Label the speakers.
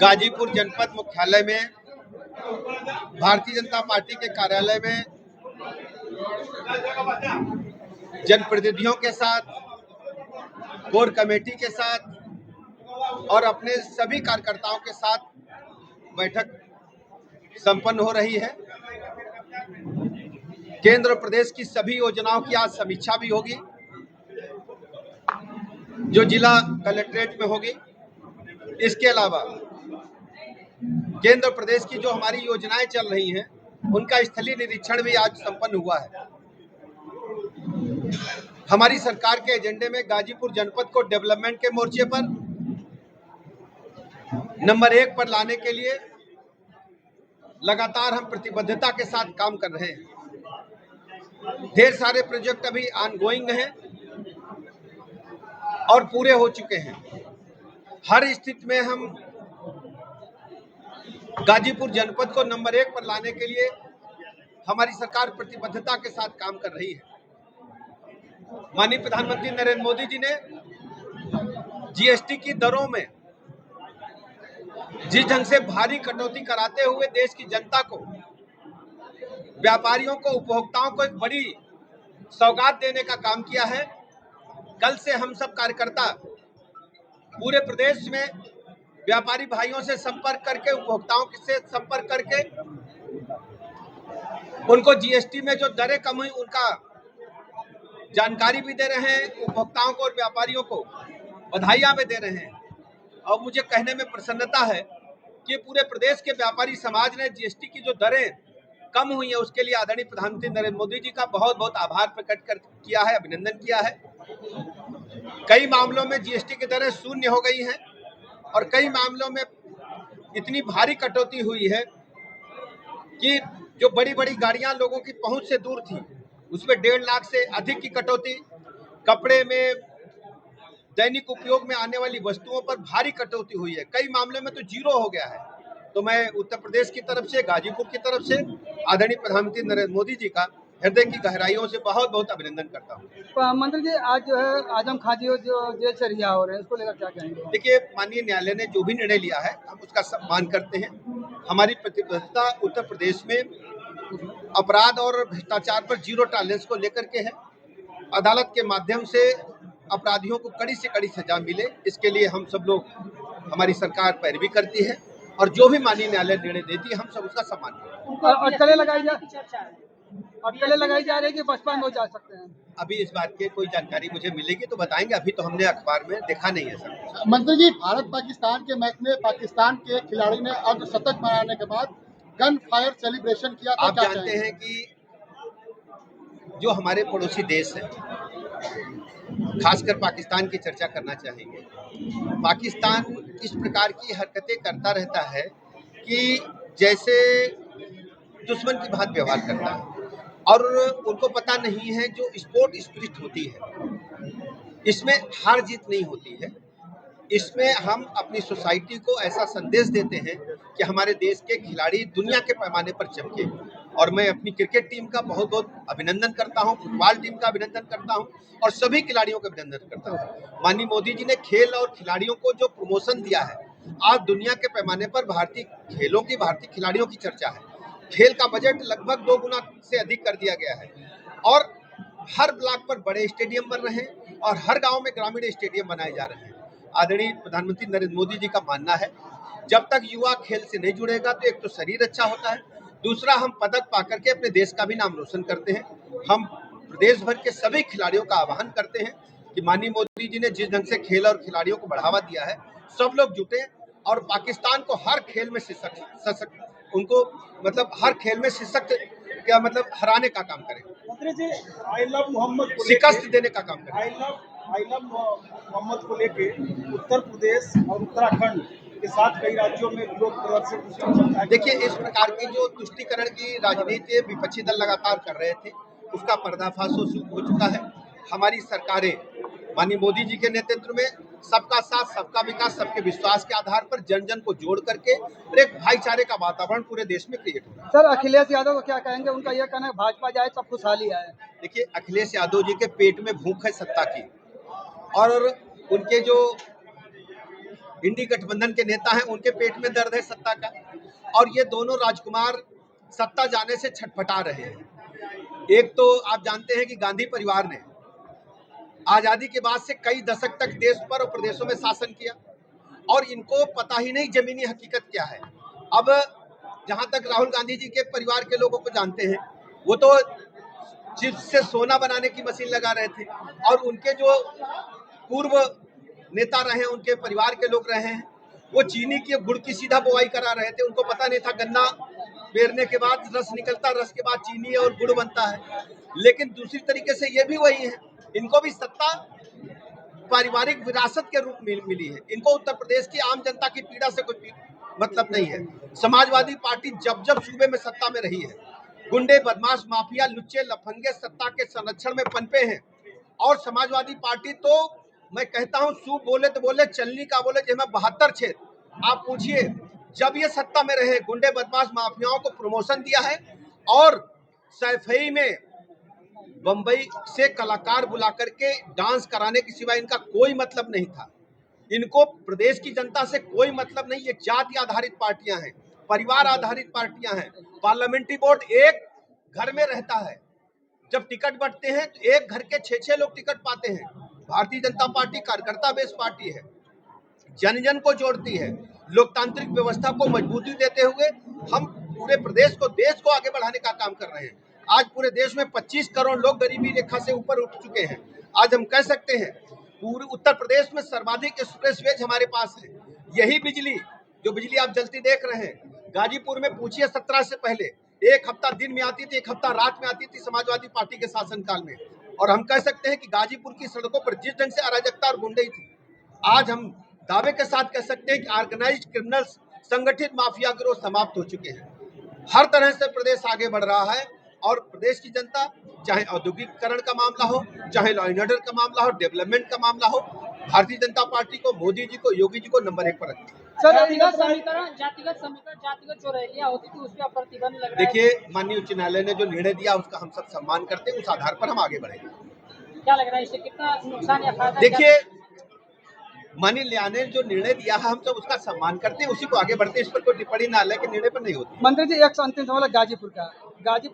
Speaker 1: गाजीपुर जनपद मुख्यालय में भारतीय जनता पार्टी के कार्यालय में जनप्रतिनिधियों के साथ, कोर कमेटी के साथ और अपने सभी कार्यकर्ताओं के साथ बैठक संपन्न हो रही है। केंद्र और प्रदेश की सभी योजनाओं की आज समीक्षा भी होगी, जो जिला कलेक्ट्रेट में होगी। इसके अलावा केंद्र और प्रदेश की जो हमारी योजनाएं चल रही हैं, उनका स्थलीय निरीक्षण भी आज संपन्न हुआ है। हमारी सरकार के एजेंडे में गाजीपुर जनपद को डेवलपमेंट के मोर्चे पर नंबर 1 पर लाने के लिए लगातार हम प्रतिबद्धता के साथ काम कर रहे हैं। ढेर सारे प्रोजेक्ट अभी ऑनगोइंग हैं और पूरे हो चुके हैं। हर स्थिति में हम गाजीपुर जनपद को नंबर 1 पर लाने के लिए हमारी सरकार प्रतिबद्धता के साथ काम कर रही है। माननीय प्रधानमंत्री नरेंद्र मोदी जी ने जीएसटी की दरों में जिस ढंग से भारी कटौती कराते हुए देश की जनता को, व्यापारियों को, उपभोक्ताओं को एक बड़ी सौगात देने का काम किया है। कल से हम सब कार्यकर्ता पूरे प्रदेश में व्यापारी भाइयों से संपर्क करके, उपभोक्ताओं से संपर्क करके उनको जीएसटी में जो दरें कम हुई उनका जानकारी भी दे रहे हैं। उपभोक्ताओं को और व्यापारियों को बधाइयां भी दे रहे हैं। और मुझे कहने में प्रसन्नता है कि पूरे प्रदेश के व्यापारी समाज ने जीएसटी की जो दरें कम हुई है उसके लिए आदरणीय प्रधानमंत्री नरेंद्र मोदी जी का बहुत बहुत आभार प्रकट किया है, अभिनंदन किया है। कई मामलों में जीएसटी की दरें शून्य हो गई हैं और कई मामलों में इतनी भारी कटौती हुई है कि जो बड़ी बड़ी गाड़ियां लोगों की पहुंच से दूर थी, उसमें 1.5 लाख से अधिक की कटौती, कपड़े में, दैनिक उपयोग में आने वाली वस्तुओं पर भारी कटौती हुई है। कई मामले में तो जीरो हो गया है। तो मैं उत्तर प्रदेश की तरफ से, गाजीपुर की तरफ से आदरणीय प्रधानमंत्री नरेंद्र मोदी जी का हृदय की गहराइयों से बहुत बहुत अभिनंदन करता हूँ।
Speaker 2: मंत्री जी, आज जो है आजम खां जी जो जेल से रिहा हो रहे हैं, उसको लेकर क्या कहेंगे?
Speaker 1: देखिए, माननीय न्यायालय ने जो भी निर्णय लिया है हम उसका सम्मान करते हैं। हमारी प्रतिबद्धता उत्तर प्रदेश में अपराध और भ्रष्टाचार पर जीरो टॉलरेंस को लेकर के है। अदालत के माध्यम से अपराधियों को कड़ी से कड़ी सजा मिले, इसके लिए हम सब लोग, हमारी सरकार पैरवी करती है और जो भी माननीय न्यायालय निर्णय देती है हम सब उसका सम्मान करते हैं।
Speaker 2: अटकलें लगाई जा रही है कि बचपन में जा सकते हैं?
Speaker 1: अभी इस बात की कोई जानकारी मुझे मिलेगी तो बताएंगे, अभी तो हमने अखबार में देखा नहीं है सर।
Speaker 3: मंत्री जी, भारत पाकिस्तान के मैच में पाकिस्तान के खिलाड़ी ने अर्धशतक बनाने के बाद गन फायर सेलिब्रेशन किया।
Speaker 1: आप जानते हैं कि जो हमारे पड़ोसी देश हैं, खासकर पाकिस्तान की चर्चा करना चाहेंगे। पाकिस्तान इस प्रकार की हरकतें करता रहता है कि जैसे दुश्मन की बात व्यवहार करता है और उनको पता नहीं है जो स्पोर्ट स्पिरिट होती है, इसमें हार जीत नहीं होती है। इसमें हम अपनी सोसाइटी को ऐसा संदेश देते हैं कि हमारे देश के खिलाड़ी दुनिया के पैमाने पर चमके। और मैं अपनी क्रिकेट टीम का बहुत बहुत अभिनंदन करता हूं, फुटबॉल टीम का अभिनंदन करता हूं और सभी खिलाड़ियों का अभिनंदन करता हूं। माननीय मोदी जी ने खेल और खिलाड़ियों को जो प्रमोशन दिया है, आज दुनिया के पैमाने पर भारतीय खेलों की, भारतीय खिलाड़ियों की चर्चा है। खेल का बजट लगभग 2 गुना से अधिक कर दिया गया है और हर ब्लॉक पर बड़े स्टेडियम बन रहे हैं और हर गाँव में ग्रामीण स्टेडियम बनाए जा रहे हैं। आदरणीय प्रधानमंत्री नरेंद्र मोदी जी का मानना है, जब तक युवा खेल से नहीं जुड़ेगा तो एक तो शरीर अच्छा होता है, दूसरा हम पदक पाकर के अपने देश का भी नाम रोशन करते हैं। हम प्रदेश भर के सभी खिलाड़ियों का आह्वान करते हैं कि माननीय मोदी जी ने जिस ढंग से खेल और खिलाड़ियों को बढ़ावा दिया है, सब लोग जुटे और पाकिस्तान को हर खेल में हर खेल में हराने का काम करें।
Speaker 4: मंत्री जी, आई लव मोहम्मद
Speaker 1: शिकस्त देने का काम करें।
Speaker 4: आई लव मोहम्मद को लेके उत्तर प्रदेश और उत्तराखंड के साथ कई राज्यों में विरोध प्रदर्शन।
Speaker 1: देखिए, इस प्रकार की जो तुष्टीकरण की राजनीति विपक्षी दल लगातार कर रहे थे, उसका पर्दाफाश हो चुका है। हमारी सरकारें माननीय मोदी जी के नेतृत्व में सबका साथ, सबका विकास, सबके विश्वास के आधार पर जन जन को जोड़ करके एक भाईचारे का वातावरण पूरे देश में क्रिएट हो रहा है।
Speaker 2: सर, अखिलेश यादव को क्या कहेंगे? उनका यह कहना है भाजपा जाए सब खुशहाली आए।
Speaker 1: देखिए, अखिलेश यादव जी के पेट में भूख है सत्ता की और उनके जो इंडी गठबंधन के नेता हैं, उनके पेट में दर्द है सत्ता का, और ये दोनों राजकुमार सत्ता जाने से छटपटा रहे हैं। एक तो आप जानते हैं कि गांधी परिवार ने आजादी के बाद से कई दशक तक देश पर और प्रदेशों में शासन किया, और इनको पता ही नहीं जमीनी हकीकत क्या है। अब जहां तक राहुल गांधी जी के परिवार के लोगों को जानते हैं, वो तो चिप्स से सोना बनाने की मशीन लगा रहे थे, और उनके जो पूर्व नेता रहे, उनके परिवार के लोग रहे हैं, वो चीनी की गुड़ की सीधा बुआई करा रहे थे। उनको पता नहीं था गन्ना पेरने के बाद रस निकलता, रस के बाद चीनी और गुड़ बनता है। लेकिन दूसरी तरीके से ये भी वही है, इनको भी सत्ता पारिवारिक विरासत के रूप में मिली है। इनको उत्तर प्रदेश की आम जनता की पीड़ा से कोई मतलब नहीं है। समाजवादी पार्टी जब जब सूबे में सत्ता में रही है, गुंडे, बदमाश, माफिया, लुच्चे, लफंगे सत्ता के संरक्षण में पनपे हैं, और समाजवादी पार्टी तो मैं कहता हूं सूप बोले तो बोले, चलनी का बोले, जिसमें 72 क्षेत्र। आप पूछिए, जब ये सत्ता में रहे, गुंडे, बदमाश, माफियाओं को प्रमोशन दिया है, और सैफई में बंबई से कलाकार बुला करके डांस कराने के सिवा इनका कोई मतलब नहीं था। इनको प्रदेश की जनता से कोई मतलब नहीं। ये जाति आधारित पार्टियां हैं, परिवार आधारित पार्टियां हैं। पार्लियामेंट्री बोर्ड एक घर में रहता है, जब टिकट बंटते हैं तो एक घर के 6-6 लोग टिकट पाते हैं। भारतीय जनता पार्टी कार्यकर्ता बेस पार्टी है, जन जन को जोड़ती है, लोकतांत्रिक व्यवस्था को मजबूती देते हुए हम पूरे प्रदेश को, देश को आगे बढ़ाने का काम कर रहे हैं। आज पूरे देश में 25 करोड़ लोग गरीबी रेखा से ऊपर उठ चुके हैं। आज हम कह सकते हैं पूरे उत्तर प्रदेश में सर्वाधिक एक्सप्रेसवेज हमारे पास है। यही बिजली, जो बिजली आप जलती देख रहे हैं, गाजीपुर में पूछिए 17 से पहले एक हफ्ता दिन में आती थी, एक हफ्ता रात में आती थी समाजवादी पार्टी के शासनकाल में। और हम कह सकते हैं कि गाजीपुर की सड़कों पर जिस ढंग से अराजकता और गुंडई थी, आज हम दावे के साथ कह सकते हैं कि ऑर्गेनाइज्ड क्रिमिनल्स, संगठित माफिया गिरोह समाप्त हो चुके हैं। हर तरह से प्रदेश आगे बढ़ रहा है, और प्रदेश की जनता, चाहे औद्योगिकीकरण का मामला हो, चाहे लॉ एंड ऑर्डर का मामला हो, डेवलपमेंट का मामला हो, भारतीय जनता पार्टी को, मोदी जी को, योगी जी को नंबर 1 पर रखती है।
Speaker 2: जातिगत जो रैलियां होती थी उस पर प्रतिबंध लग रहा है।
Speaker 1: देखिए, माननीय उच्च न्यायालय ने जो निर्णय दिया उसका हम सब सम्मान करते हैं, उस आधार पर हम आगे बढ़ेंगे।
Speaker 2: क्या लग रहा है इससे कितना नुकसान या फायदा?
Speaker 1: देखिए, माननीय न्यायालय ने जो निर्णय दिया है हम सब उसका सम्मान करते हैं, उसी को आगे बढ़ते हैं। इस पर कोई टिप्पणी न्यायालय के निर्णय पर नहीं होती।
Speaker 2: मंत्री जी, एक अंतिम सवाल गाजीपुर का। गाजीपुर